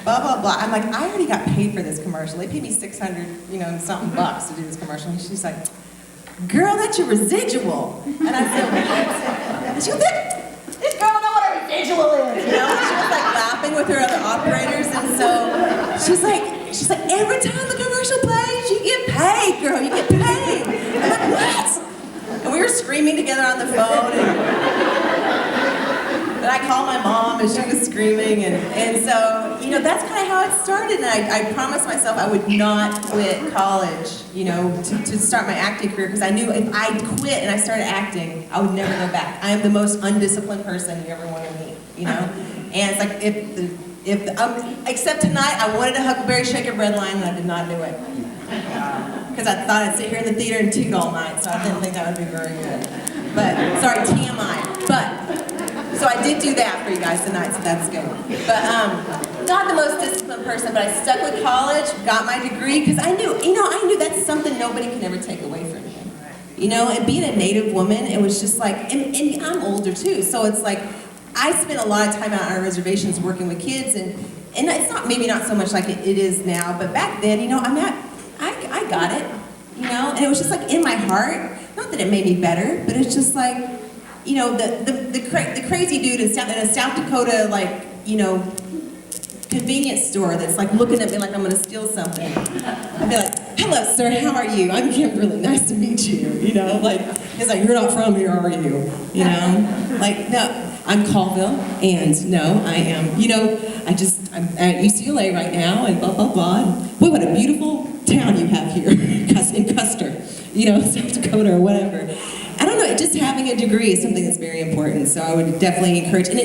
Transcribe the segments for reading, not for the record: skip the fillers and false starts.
blah, blah, blah. I'm like, I already got paid for this commercial. They paid me 600, something bucks to do this commercial. And she's like, girl, that's your residual. And I said, what? And she was like, this girl know what a residual is, She was like laughing with her other operators. And so she's like, every time the commercial plays, you get paid, girl, you get paid. I'm like, what? And we were screaming together on the phone. And I called my mom, and she was screaming, and so, that's kind of how it started, and I promised myself I would not quit college, to start my acting career, because I knew if I quit and I started acting, I would never go back. I am the most undisciplined person you ever want to meet, And it's like, except tonight, I wanted a Huckleberry Shaker bread line, and I did not do it. Because I thought I'd sit here in the theater and toot all night, so I didn't think that would be very good. But, sorry, TMI, so I did do that for you guys tonight, so that's good. But not the most disciplined person, but I stuck with college, got my degree, because I knew that's something nobody can ever take away from you. And being a Native woman, it was just like, and I'm older too, so it's like, I spent a lot of time out on our reservations working with kids, and it's maybe not so much like it is now, but back then, I got it, and it was just like in my heart, not that it made me better, but it's just like, the crazy dude in a South Dakota, convenience store that's like looking at me like I'm gonna steal something. I'd be like, hello sir, how are you? I'm Kimberly, nice to meet you. He's like, you're not from here, are you? No, I'm Colville, and no, I am, I'm at UCLA right now, and blah, blah, blah. And boy, what a beautiful town you have here in Custer, South Dakota or whatever. I don't know, just having a degree is something that's very important, so I would definitely encourage, and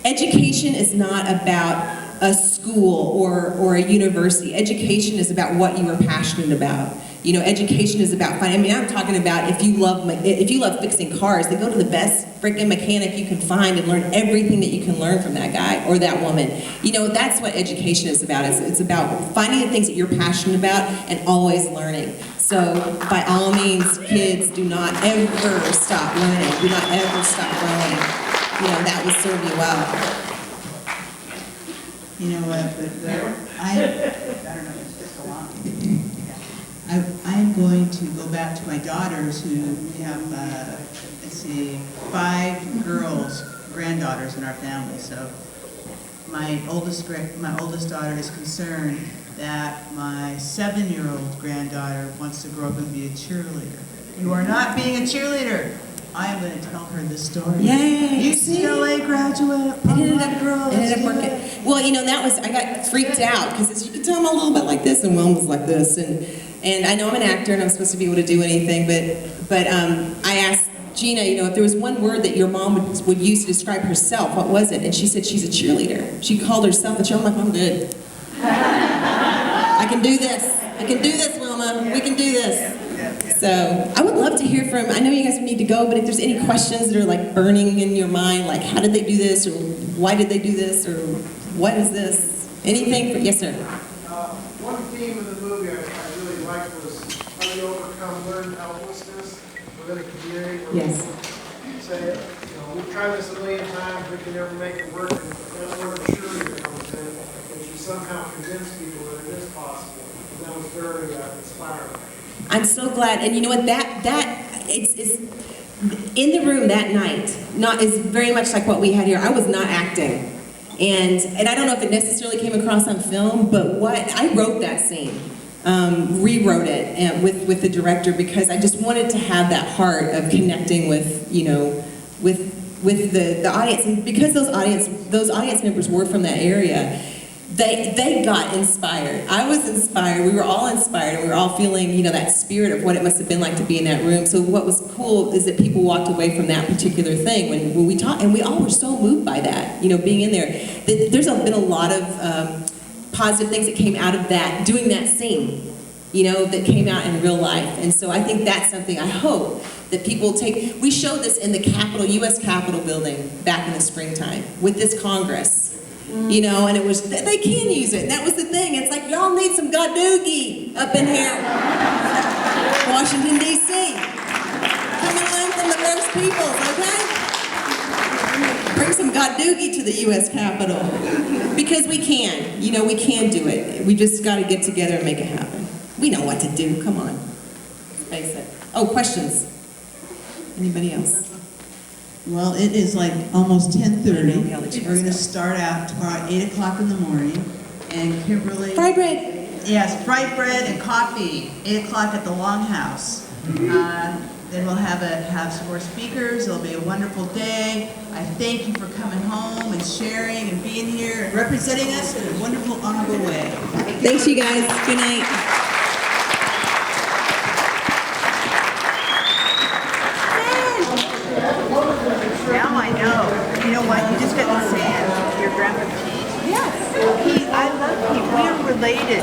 education is not about a school or a university. Education is about what you are passionate about. Education is about finding, I'm talking about if you love fixing cars, then go to the best freaking mechanic you can find and learn everything that you can learn from that guy or that woman. That's what education is about. It's about finding the things that you're passionate about and always learning. So, by all means, kids, do not ever stop learning. Do not ever stop growing. That will serve you well. You know what, I'm going to go back to my daughters who have, 5 girls, granddaughters in our family. So my oldest daughter is concerned that my 7-year-old granddaughter wants to grow up and be a cheerleader. You are not being a cheerleader. I am going to tell her this story. Yay! UCLA graduate, ended up working. Well, I got freaked out because as you can tell, I'm a little bit like this, and one was like this, and I know I'm an actor and I'm supposed to be able to do anything, but I asked Gina, if there was one word that your mom would use to describe herself, what was it? And she said she's a cheerleader. She called herself a cheerleader. I'm like, I'm good. I can do this, Wilma. We can do this. So I would love to hear from, I know you guys need to go, but if there's any questions that are like burning in your mind, like how did they do this, or why did they do this, or what is this? Anything? Yes, sir. One theme of the movie I really liked was how you overcome learned helplessness within a community. Yes. Say, we've tried this a million times, we can never make it work, and that's where the cheerleader comes in, and she somehow convinced people that it is possible. And that was very inspiring. I'm so glad, and you know what? It's in the room that night. Is very much like what we had here. I was not acting, and I don't know if it necessarily came across on film, but I wrote that scene, rewrote it with the director because I just wanted to have that heart of connecting with with the audience, and because those audience members were from that area. They got inspired. I was inspired. We were all inspired, and we were all feeling, that spirit of what it must have been like to be in that room. So what was cool is that people walked away from that particular thing when we talked, and we all were so moved by that, being in there. There's been a lot of positive things that came out of that, doing that scene, that came out in real life. And so I think that's something I hope that people take. We showed this in the U.S. Capitol building back in the springtime with this Congress. And it was, they can use it, and that was the thing. It's like, y'all need some gadoogie up in here. Washington, D.C. Come and learn from the first peoples, okay? Bring some got Doogie to the U.S. Capitol. Because we can. You know, we can do it. We just got to get together and make it happen. We know what to do. Come on. Let's face it. Oh, questions? Anybody else? Well, it is like almost 10:30. Yeah, I'll let you We're guys going go. to start out tomorrow at 8 o'clock in the morning. And Kimberly... Fried bread. Yes, fried bread and coffee, 8 o'clock at the Longhouse. Then we'll have some more speakers. It'll be a wonderful day. I thank you for coming home and sharing and being here and representing us in a wonderful, honorable way. Thanks, you guys. Good night. Now I know. You know what? You just got to say it. Your grandpa Pete. Yes. I love Pete. We are related.